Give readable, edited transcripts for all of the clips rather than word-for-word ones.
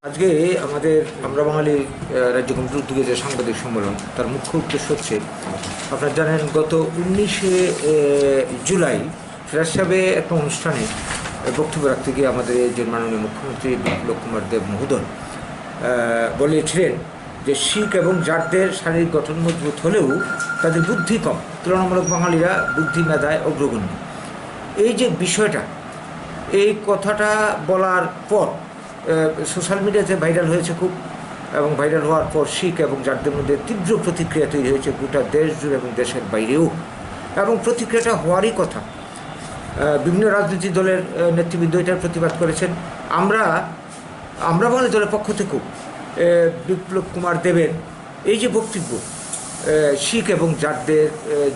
আজকে আমাদের আমরা বাঙালি রাজ্য কমিটির উদ্যোগে যে সাংবাদিক সম্মেলন তার মুখ্য উদ্দেশ্য হচ্ছে, আপনারা জানেন গত 19শে জুলাই ফিরাজ সাহেবে একটা অনুষ্ঠানে বক্তব্য রাখতে গিয়ে আমাদের যে মাননীয় মুখ্যমন্ত্রী বিপ্লব কুমার দেব মহোদয় বলেছিলেন যে শিখ এবং জাটদের শারীরিক গঠন মজবুত হলেও তাদের বুদ্ধি কম, তুলনামূলক বাঙালিরা বুদ্ধি মেধায় অগ্রগণ্য। এই যে বিষয়টা, এই কথাটা বলার পর সোশ্যাল মিডিয়াতে ভাইরাল হয়েছে খুব, এবং ভাইরাল হওয়ার পর শিখ এবং জাটদের মধ্যে তীব্র প্রতিক্রিয়া তৈরি হয়েছে গোটা দেশ জুড়ে এবং দেশের বাইরেও, এবং প্রতিক্রিয়াটা হওয়ারই কথা। বিভিন্ন রাজনৈতিক দলের নেতৃবৃন্দ এটার প্রতিবাদ করেছেন। আমরা বাঙালি দলের পক্ষ থেকেও বিপ্লব কুমার দেবের এই যে বক্তব্য শিখ এবং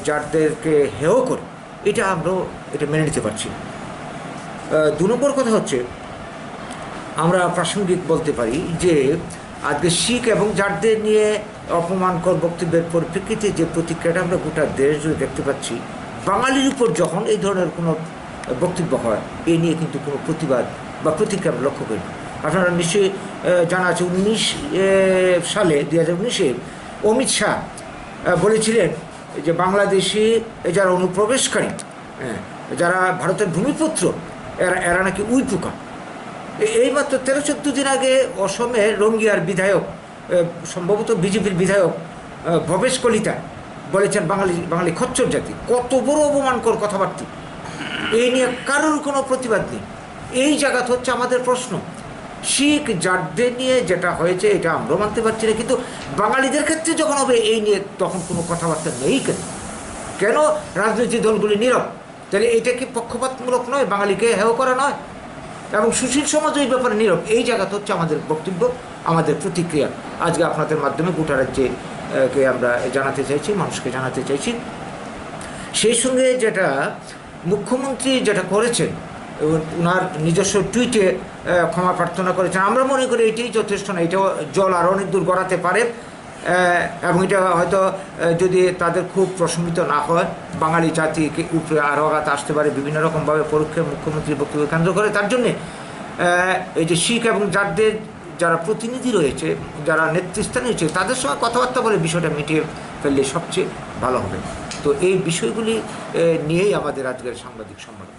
জাটদেরকে হেয় করে, এটা মেনে নিতে পারছি। 2 নম্বর কথা হচ্ছে, আমরা প্রাসঙ্গিক বলতে পারি যে আজকে শিখ এবং জাটদের নিয়ে অপমানকর বক্তব্যের পরিপ্রেক্ষিতে যে প্রতিক্রিয়াটা আমরা গোটা দেশ জুড়ে দেখতে পাচ্ছি, বাঙালির উপর যখন এই ধরনের কোনো বক্তব্য হয়, এই নিয়ে কিন্তু কোনো প্রতিবাদ বা প্রতিক্রিয়া আমরা লক্ষ্য করি না। আপনারা নিশ্চয়ই জানা আছে 2019 অমিত শাহ বলেছিলেন যে বাংলাদেশি যারা অনুপ্রবেশকারী, যারা ভারতের ভূমিপুত্র, এরা নাকি উইপোকা। এইমাত্র 13-14 দিন আগে অসমে রঙ্গিয়ার বিধায়ক, সম্ভবত বিজেপির বিধায়ক ভবেশ কলিতা বলেছেন বাঙালি খচ্চর জাতি। কত বড় অপমানকর কথাবার্তা! এই নিয়ে কারোর কোনো প্রতিবাদ নেই। এই জায়গাটা হচ্ছে আমাদের প্রশ্ন। শিখ জাটদের নিয়ে যেটা হয়েছে এটা আমরাও মানতে পারছি না, কিন্তু বাঙালিদের ক্ষেত্রে যখন হবে এই নিয়ে তখন কোনো কথাবার্তা নেই। কেন রাজনৈতিক দলগুলি নীরব? তাহলে এটা কি পক্ষপাতমূলক নয়? বাঙালিকে হেয় করা নয়? এবং সুশীল সমাজ এই ব্যাপারে নীরব। এই জায়গাটা হচ্ছে আমাদের বক্তব্য, আমাদের প্রতিক্রিয়া। আজকে আপনাদের মাধ্যমে গোটা রাজ্যকে আমরা জানাতে চাইছি, মানুষকে জানাতে চাইছি। সেই সঙ্গে যেটা মুখ্যমন্ত্রী যেটা করেছেন, ওনার নিজস্ব টুইটে ক্ষমা প্রার্থনা করেছেন, আমরা মনে করি এটাই যথেষ্ট না। এটাও জল আরও অনেক দূর গড়াতে পারে, এবং এটা হয়তো যদি তাদের খুব প্রশমিত না হয়, বাঙালি জাতিকে উপরে আরও আঘাত আসতে পারে বিভিন্ন রকমভাবে পরোক্ষে মুখ্যমন্ত্রীর বক্তব্য কেন্দ্র করে। তার জন্যে এই যে শিখ এবং জাটদের যারা প্রতিনিধি রয়েছে, যারা নেতৃস্থানে রয়েছে, তাদের সঙ্গে কথাবার্তা বলে বিষয়টা মিটিয়ে ফেললে সবচেয়ে ভালো হবে। তো এই বিষয়গুলি নিয়েই আমাদের আজকের সাংবাদিক সম্মেলন।